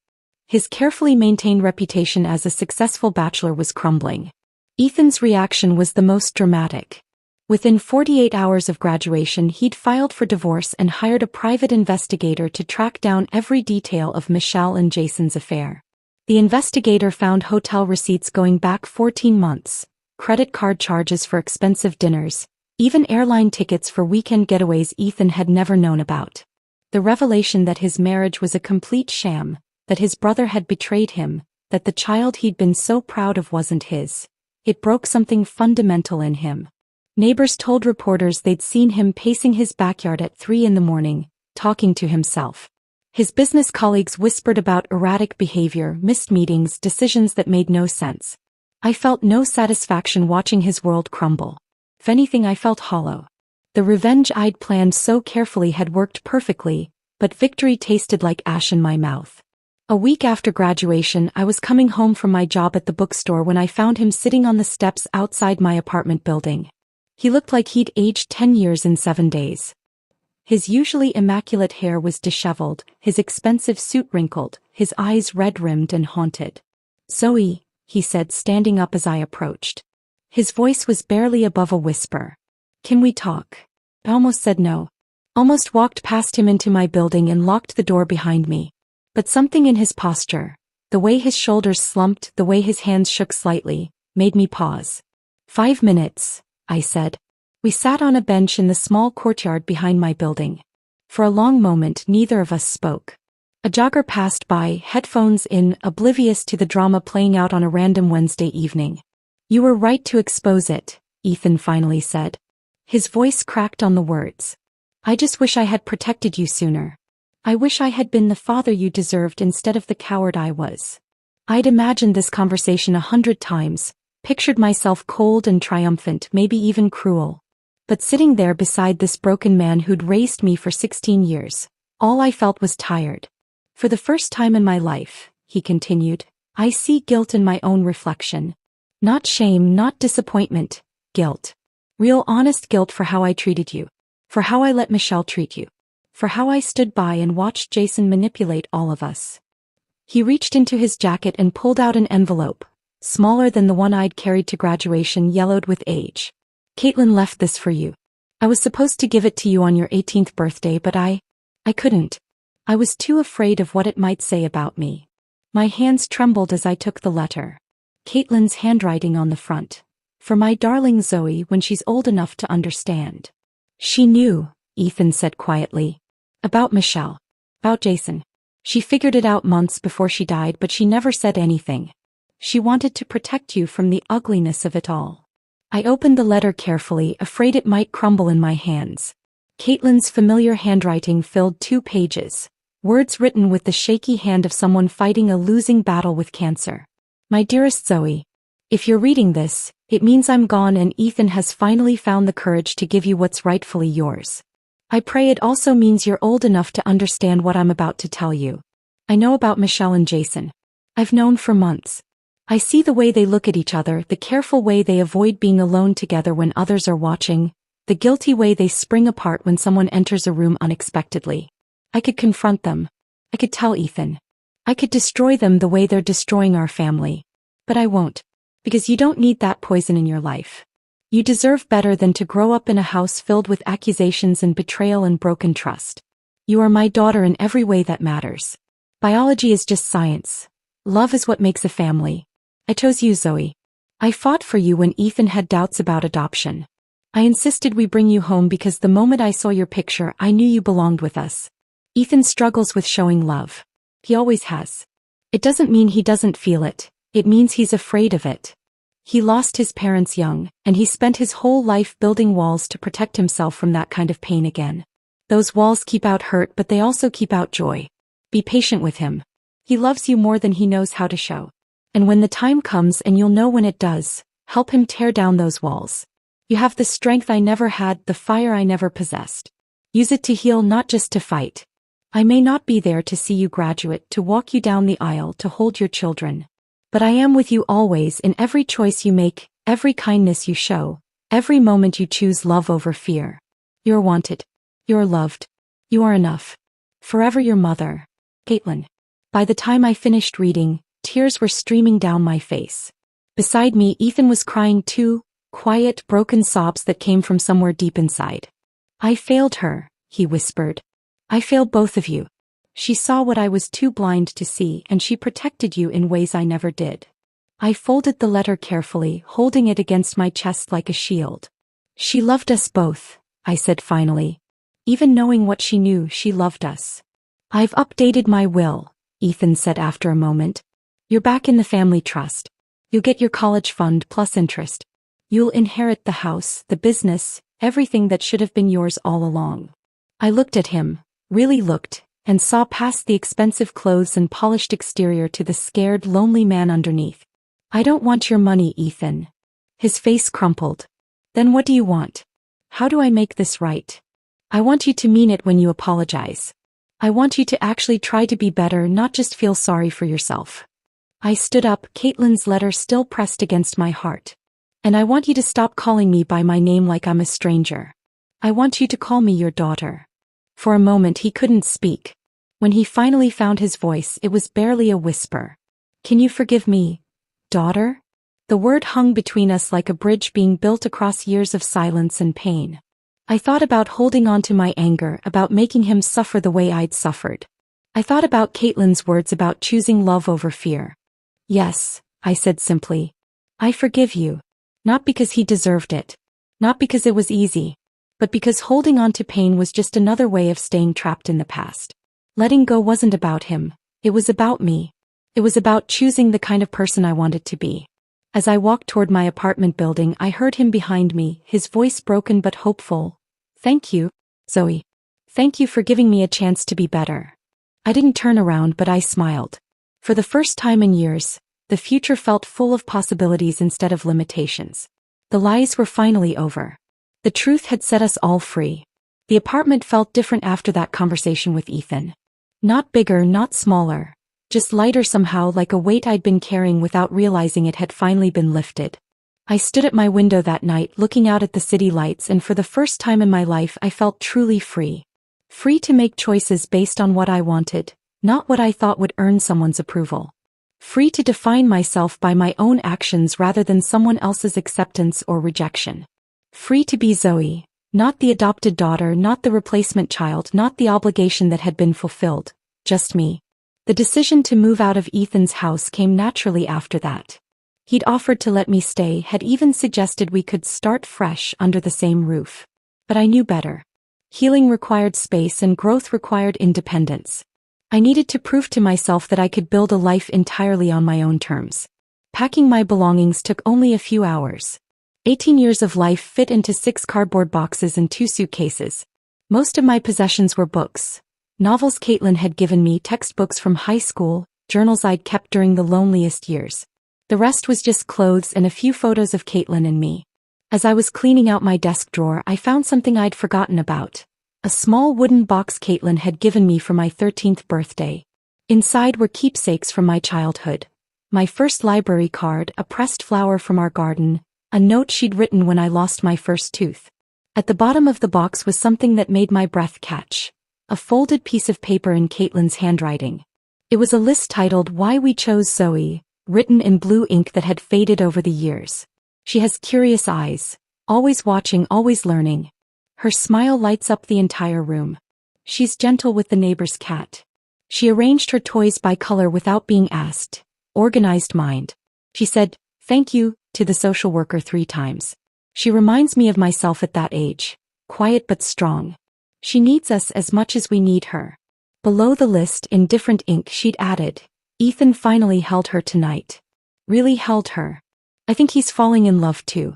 His carefully maintained reputation as a successful bachelor was crumbling. Ethan's reaction was the most dramatic. Within 48 hours of graduation, he'd filed for divorce and hired a private investigator to track down every detail of Michelle and Jason's affair. The investigator found hotel receipts going back 14 months, credit card charges for expensive dinners, even airline tickets for weekend getaways Ethan had never known about. The revelation that his marriage was a complete sham, that his brother had betrayed him, that the child he'd been so proud of wasn't his. It broke something fundamental in him. Neighbors told reporters they'd seen him pacing his backyard at 3 a.m, talking to himself. His business colleagues whispered about erratic behavior, missed meetings, decisions that made no sense. I felt no satisfaction watching his world crumble. If anything, I felt hollow. The revenge I'd planned so carefully had worked perfectly, but victory tasted like ash in my mouth. A week after graduation, I was coming home from my job at the bookstore when I found him sitting on the steps outside my apartment building. He looked like he'd aged 10 years in 7 days. His usually immaculate hair was disheveled, his expensive suit wrinkled, his eyes red-rimmed and haunted. "Zoe," he said, standing up as I approached. His voice was barely above a whisper. "Can we talk?" I almost said no. Almost walked past him into my building and locked the door behind me. But something in his posture, the way his shoulders slumped, the way his hands shook slightly, made me pause. 5 minutes, I said. We sat on a bench in the small courtyard behind my building. For a long moment, neither of us spoke. A jogger passed by, headphones in, oblivious to the drama playing out on a random Wednesday evening. "You were right to expose it," Ethan finally said. His voice cracked on the words. "I just wish I had protected you sooner. I wish I had been the father you deserved instead of the coward I was." I'd imagined this conversation 100 times, pictured myself cold and triumphant, maybe even cruel. But sitting there beside this broken man who'd raised me for 16 years, all I felt was tired. "For the first time in my life," he continued, "I see guilt in my own reflection. Not shame, not disappointment, guilt. Real honest guilt for how I treated you. For how I let Michelle treat you. For how I stood by and watched Jason manipulate all of us." He reached into his jacket and pulled out an envelope, smaller than the one I'd carried to graduation, yellowed with age. "Caitlin left this for you. I was supposed to give it to you on your 18th birthday, but I couldn't. I was too afraid of what it might say about me." My hands trembled as I took the letter. Caitlin's handwriting on the front. For my darling Zoe when she's old enough to understand. She knew, Ethan said quietly. About Michelle. About Jason. She figured it out months before she died, but she never said anything. She wanted to protect you from the ugliness of it all. I opened the letter carefully, afraid it might crumble in my hands. Caitlin's familiar handwriting filled 2 pages. Words written with the shaky hand of someone fighting a losing battle with cancer. My dearest Zoe. If you're reading this, it means I'm gone and Ethan has finally found the courage to give you what's rightfully yours. I pray it also means you're old enough to understand what I'm about to tell you. I know about Michelle and Jason. I've known for months. I see the way they look at each other, the careful way they avoid being alone together when others are watching, the guilty way they spring apart when someone enters a room unexpectedly. I could confront them. I could tell Ethan. I could destroy them the way they're destroying our family. But I won't. Because you don't need that poison in your life. You deserve better than to grow up in a house filled with accusations and betrayal and broken trust. You are my daughter in every way that matters. Biology is just science. Love is what makes a family. I chose you, Zoe. I fought for you when Ethan had doubts about adoption. I insisted we bring you home because the moment I saw your picture, I knew you belonged with us. Ethan struggles with showing love. He always has. It doesn't mean he doesn't feel it. It means he's afraid of it. He lost his parents young, and he spent his whole life building walls to protect himself from that kind of pain again. Those walls keep out hurt, but they also keep out joy. Be patient with him. He loves you more than he knows how to show. And when the time comes, and you'll know when it does, help him tear down those walls. You have the strength I never had, the fire I never possessed. Use it to heal, not just to fight. I may not be there to see you graduate, to walk you down the aisle, to hold your children. But I am with you always in every choice you make, every kindness you show, every moment you choose love over fear. You're wanted. You're loved. You are enough. Forever your mother, Caitlin. By the time I finished reading, tears were streaming down my face. Beside me, Ethan was crying too, quiet, broken sobs that came from somewhere deep inside. I failed her, he whispered. I failed both of you. She saw what I was too blind to see, and she protected you in ways I never did. I folded the letter carefully, holding it against my chest like a shield. She loved us both, I said finally. Even knowing what she knew, she loved us. I've updated my will, Ethan said after a moment. You're back in the family trust. You'll get your college fund plus interest. You'll inherit the house, the business, everything that should have been yours all along. I looked at him, really looked, and saw past the expensive clothes and polished exterior to the scared, lonely man underneath. I don't want your money, Ethan. His face crumpled. Then what do you want? How do I make this right? I want you to mean it when you apologize. I want you to actually try to be better, not just feel sorry for yourself. I stood up, Caitlin's letter still pressed against my heart. And I want you to stop calling me by my name like I'm a stranger. I want you to call me your daughter. For a moment he couldn't speak. When he finally found his voice, it was barely a whisper. Can you forgive me, daughter? The word hung between us like a bridge being built across years of silence and pain. I thought about holding on to my anger, about making him suffer the way I'd suffered. I thought about Caitlin's words about choosing love over fear. Yes, I said simply. I forgive you. Not because he deserved it. Not because it was easy. But because holding on to pain was just another way of staying trapped in the past. Letting go wasn't about him. It was about me. It was about choosing the kind of person I wanted to be. As I walked toward my apartment building, I heard him behind me, his voice broken but hopeful. Thank you, Zoe. Thank you for giving me a chance to be better. I didn't turn around, but I smiled. For the first time in years, the future felt full of possibilities instead of limitations. The lies were finally over. The truth had set us all free. The apartment felt different after that conversation with Ethan. Not bigger, not smaller. Just lighter somehow, like a weight I'd been carrying without realizing it had finally been lifted. I stood at my window that night looking out at the city lights, and for the first time in my life I felt truly free. Free to make choices based on what I wanted, not what I thought would earn someone's approval. Free to define myself by my own actions rather than someone else's acceptance or rejection. Free to be Zoe, not the adopted daughter, not the replacement child, not the obligation that had been fulfilled, just me. The decision to move out of Ethan's house came naturally after that. He'd offered to let me stay, had even suggested we could start fresh under the same roof. But I knew better. Healing required space and growth required independence. I needed to prove to myself that I could build a life entirely on my own terms. Packing my belongings took only a few hours. 18 years of life fit into 6 cardboard boxes and 2 suitcases. Most of my possessions were books. Novels Caitlin had given me, textbooks from high school, journals I'd kept during the loneliest years. The rest was just clothes and a few photos of Caitlin and me. As I was cleaning out my desk drawer, I found something I'd forgotten about. A small wooden box Caitlin had given me for my 13th birthday. Inside were keepsakes from my childhood. My first library card, a pressed flower from our garden, a note she'd written when I lost my first tooth. At the bottom of the box was something that made my breath catch. A folded piece of paper in Caitlin's handwriting. It was a list titled "Why We Chose Zoe," written in blue ink that had faded over the years. She has curious eyes, always watching, always learning. Her smile lights up the entire room. She's gentle with the neighbor's cat. She arranged her toys by color without being asked. Organized mind. She said, "Thank you," to the social worker 3 times. She reminds me of myself at that age. Quiet but strong. She needs us as much as we need her. Below the list, in different ink, she'd added, "Ethan finally held her tonight." Really held her. I think he's falling in love too.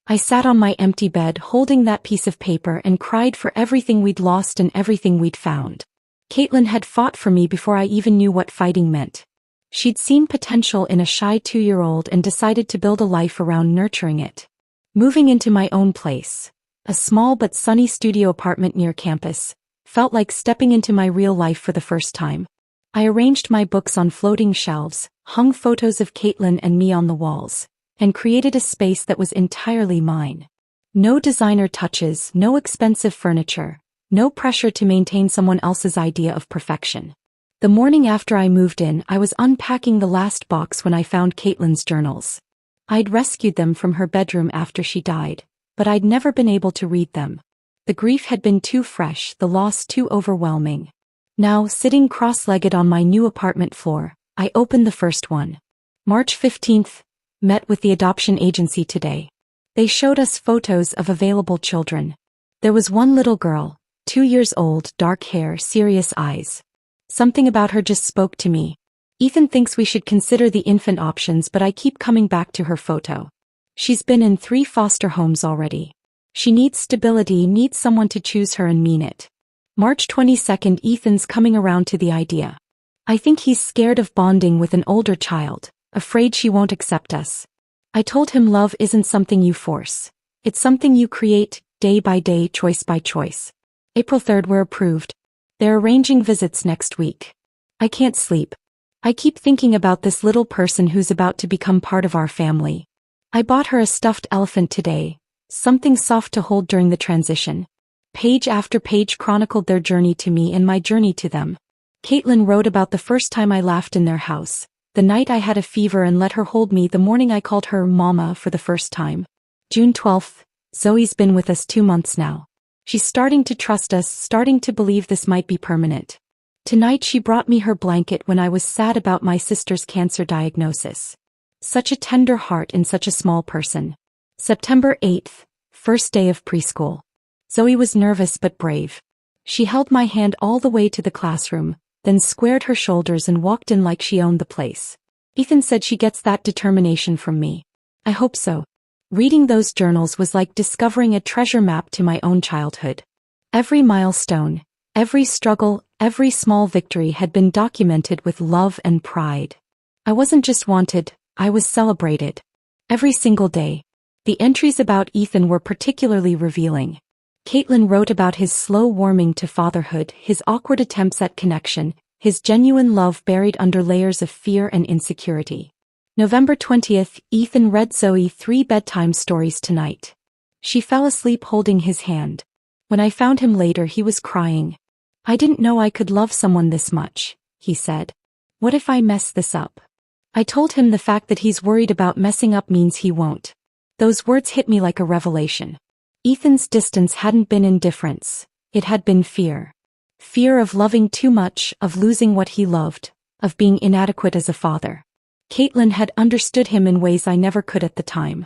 I sat on my empty bed holding that piece of paper and cried for everything we'd lost and everything we'd found. Caitlin had fought for me before I even knew what fighting meant. She'd seen potential in a shy 2-year-old and decided to build a life around nurturing it. Moving into my own place, a small but sunny studio apartment near campus, felt like stepping into my real life for the first time. I arranged my books on floating shelves, hung photos of Caitlin and me on the walls, and created a space that was entirely mine. No designer touches, no expensive furniture, no pressure to maintain someone else's idea of perfection. The morning after I moved in, I was unpacking the last box when I found Caitlin's journals. I'd rescued them from her bedroom after she died, but I'd never been able to read them. The grief had been too fresh, the loss too overwhelming. Now, sitting cross-legged on my new apartment floor, I opened the first one. March 15th. Met with the adoption agency today. They showed us photos of available children. There was one little girl, 2 years old, dark hair, serious eyes. Something about her just spoke to me. Ethan thinks we should consider the infant options, but I keep coming back to her photo. She's been in 3 foster homes already. She needs stability, needs someone to choose her and mean it. March 22nd. Ethan's coming around to the idea. I think he's scared of bonding with an older child. Afraid she won't accept us. I told him love isn't something you force. It's something you create, day by day, choice by choice. April 3rd. We're approved. They're arranging visits next week. I can't sleep. I keep thinking about this little person who's about to become part of our family. I bought her a stuffed elephant today, something soft to hold during the transition. Page after page chronicled their journey to me and my journey to them. Caitlin wrote about the first time I laughed in their house. The night I had a fever and let her hold me, the morning I called her Mama for the first time. June 12th. Zoe's been with us 2 months now. She's starting to trust us, starting to believe this might be permanent. Tonight she brought me her blanket when I was sad about my sister's cancer diagnosis. Such a tender heart in such a small person. September 8th. First day of preschool. Zoe was nervous but brave. She held my hand all the way to the classroom, then squared her shoulders and walked in like she owned the place. Ethan said she gets that determination from me. I hope so. Reading those journals was like discovering a treasure map to my own childhood. Every milestone, every struggle, every small victory had been documented with love and pride. I wasn't just wanted, I was celebrated. Every single day. The entries about Ethan were particularly revealing. Caitlin wrote about his slow warming to fatherhood, his awkward attempts at connection, his genuine love buried under layers of fear and insecurity. November 20th. Ethan read Zoe 3 bedtime stories tonight. She fell asleep holding his hand. When I found him later, he was crying. "I didn't know I could love someone this much," he said. "What if I mess this up?" I told him the fact that he's worried about messing up means he won't. Those words hit me like a revelation. Ethan's distance hadn't been indifference, it had been fear. Fear of loving too much, of losing what he loved, of being inadequate as a father. Caitlin had understood him in ways I never could at the time.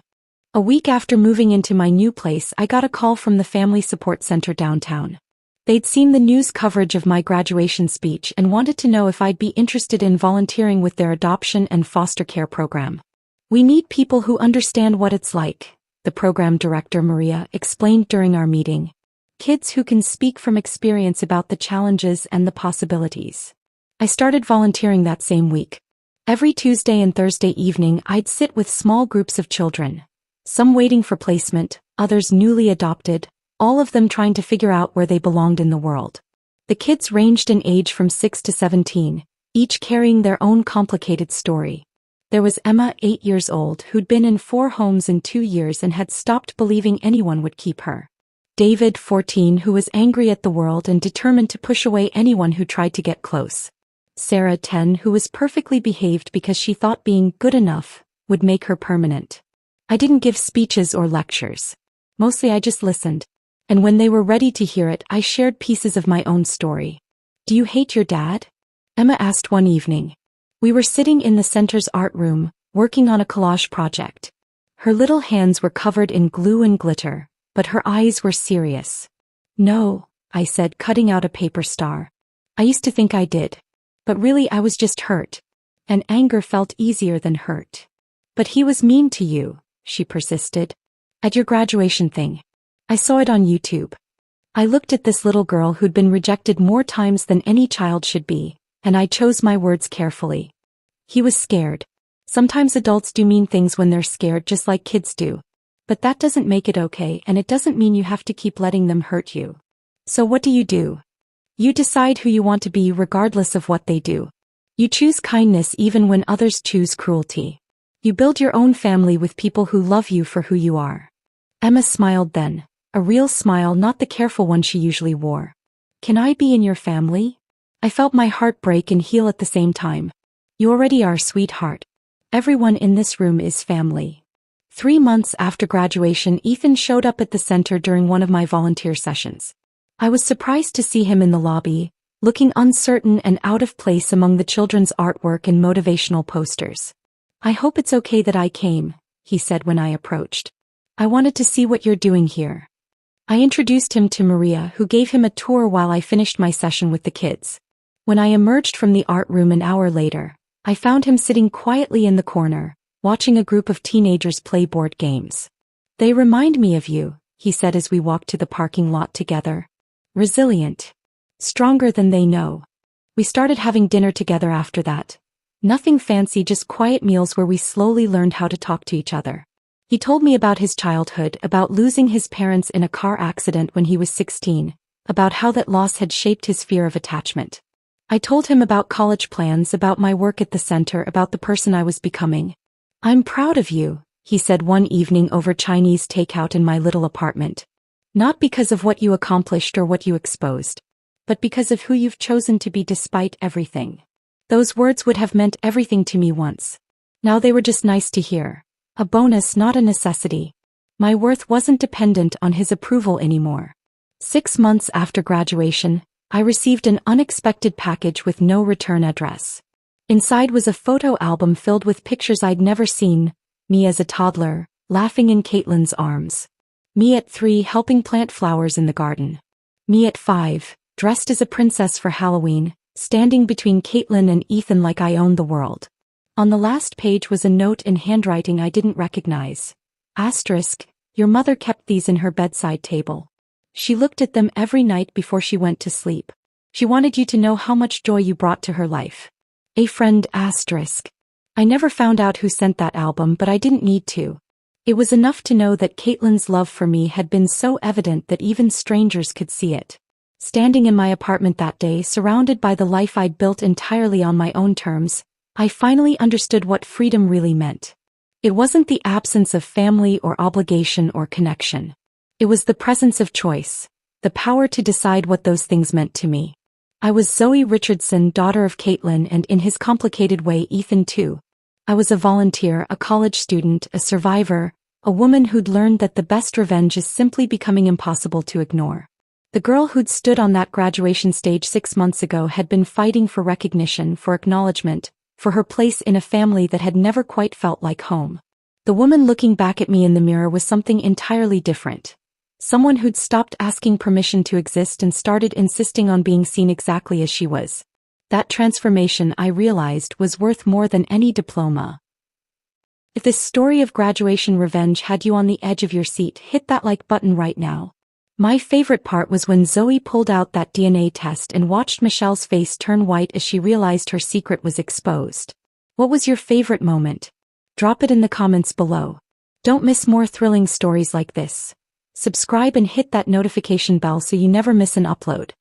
A week after moving into my new place, I got a call from the Family Support Center downtown. They'd seen the news coverage of my graduation speech and wanted to know if I'd be interested in volunteering with their adoption and foster care program. "We need people who understand what it's like," the program director Maria explained during our meeting. "Kids who can speak from experience about the challenges and the possibilities." I started volunteering that same week. Every Tuesday and Thursday evening I'd sit with small groups of children, some waiting for placement, others newly adopted, all of them trying to figure out where they belonged in the world. The kids ranged in age from 6 to 17, each carrying their own complicated story. There was Emma, 8 years old, who'd been in 4 homes in 2 years and had stopped believing anyone would keep her. David, 14, who was angry at the world and determined to push away anyone who tried to get close. Sarah, 10, who was perfectly behaved because she thought being good enough would make her permanent. I didn't give speeches or lectures. Mostly I just listened. And when they were ready to hear it, I shared pieces of my own story. "Do you hate your dad?" Emma asked one evening. We were sitting in the center's art room, working on a collage project. Her little hands were covered in glue and glitter, but her eyes were serious. "No," I said, cutting out a paper star. "I used to think I did. But really I was just hurt. And anger felt easier than hurt." "But he was mean to you," she persisted. "At your graduation thing. I saw it on YouTube." I looked at this little girl who'd been rejected more times than any child should be, and I chose my words carefully. "He was scared. Sometimes adults do mean things when they're scared, just like kids do. But that doesn't make it okay, and it doesn't mean you have to keep letting them hurt you. So what do? You decide who you want to be regardless of what they do. You choose kindness even when others choose cruelty. You build your own family with people who love you for who you are." Emma smiled then, a real smile, not the careful one she usually wore. "Can I be in your family?" I felt my heart break and heal at the same time. "You already are, sweetheart. Everyone in this room is family." 3 months after graduation, Ethan showed up at the center during one of my volunteer sessions. I was surprised to see him in the lobby, looking uncertain and out of place among the children's artwork and motivational posters. "I hope it's okay that I came," he said when I approached. "I wanted to see what you're doing here." I introduced him to Maria, who gave him a tour while I finished my session with the kids. When I emerged from the art room an hour later, I found him sitting quietly in the corner, watching a group of teenagers play board games. "They remind me of you," he said as we walked to the parking lot together. "Resilient. Stronger than they know." We started having dinner together after that. Nothing fancy, just quiet meals where we slowly learned how to talk to each other. He told me about his childhood, about losing his parents in a car accident when he was 16, about how that loss had shaped his fear of attachment. I told him about college plans, about my work at the center, about the person I was becoming. "I'm proud of you," he said one evening over Chinese takeout in my little apartment. "Not because of what you accomplished or what you exposed, but because of who you've chosen to be despite everything." Those words would have meant everything to me once. Now they were just nice to hear. A bonus, not a necessity. My worth wasn't dependent on his approval anymore. 6 months after graduation, I received an unexpected package with no return address. Inside was a photo album filled with pictures I'd never seen: me as a toddler, laughing in Caitlin's arms. Me at 3, helping plant flowers in the garden. Me at 5, dressed as a princess for Halloween, standing between Caitlin and Ethan like I owned the world. On the last page was a note in handwriting I didn't recognize. Asterisk, "Your mother kept these in her bedside table. She looked at them every night before she went to sleep. She wanted you to know how much joy you brought to her life. A friend." Asterisk. I never found out who sent that album, but I didn't need to. It was enough to know that Caitlin's love for me had been so evident that even strangers could see it. Standing in my apartment that day, surrounded by the life I'd built entirely on my own terms, I finally understood what freedom really meant. It wasn't the absence of family or obligation or connection. It was the presence of choice, the power to decide what those things meant to me. I was Zoe Richardson, daughter of Caitlin, and in his complicated way, Ethan too. I was a volunteer, a college student, a survivor, a woman who'd learned that the best revenge is simply becoming impossible to ignore. The girl who'd stood on that graduation stage 6 months ago had been fighting for recognition, for acknowledgement, for her place in a family that had never quite felt like home. The woman looking back at me in the mirror was something entirely different. Someone who'd stopped asking permission to exist and started insisting on being seen exactly as she was. That transformation, I realized, was worth more than any diploma. If this story of graduation revenge had you on the edge of your seat, hit that like button right now. My favorite part was when Zoe pulled out that DNA test and watched Michelle's face turn white as she realized her secret was exposed. What was your favorite moment? Drop it in the comments below. Don't miss more thrilling stories like this. Subscribe and hit that notification bell so you never miss an upload.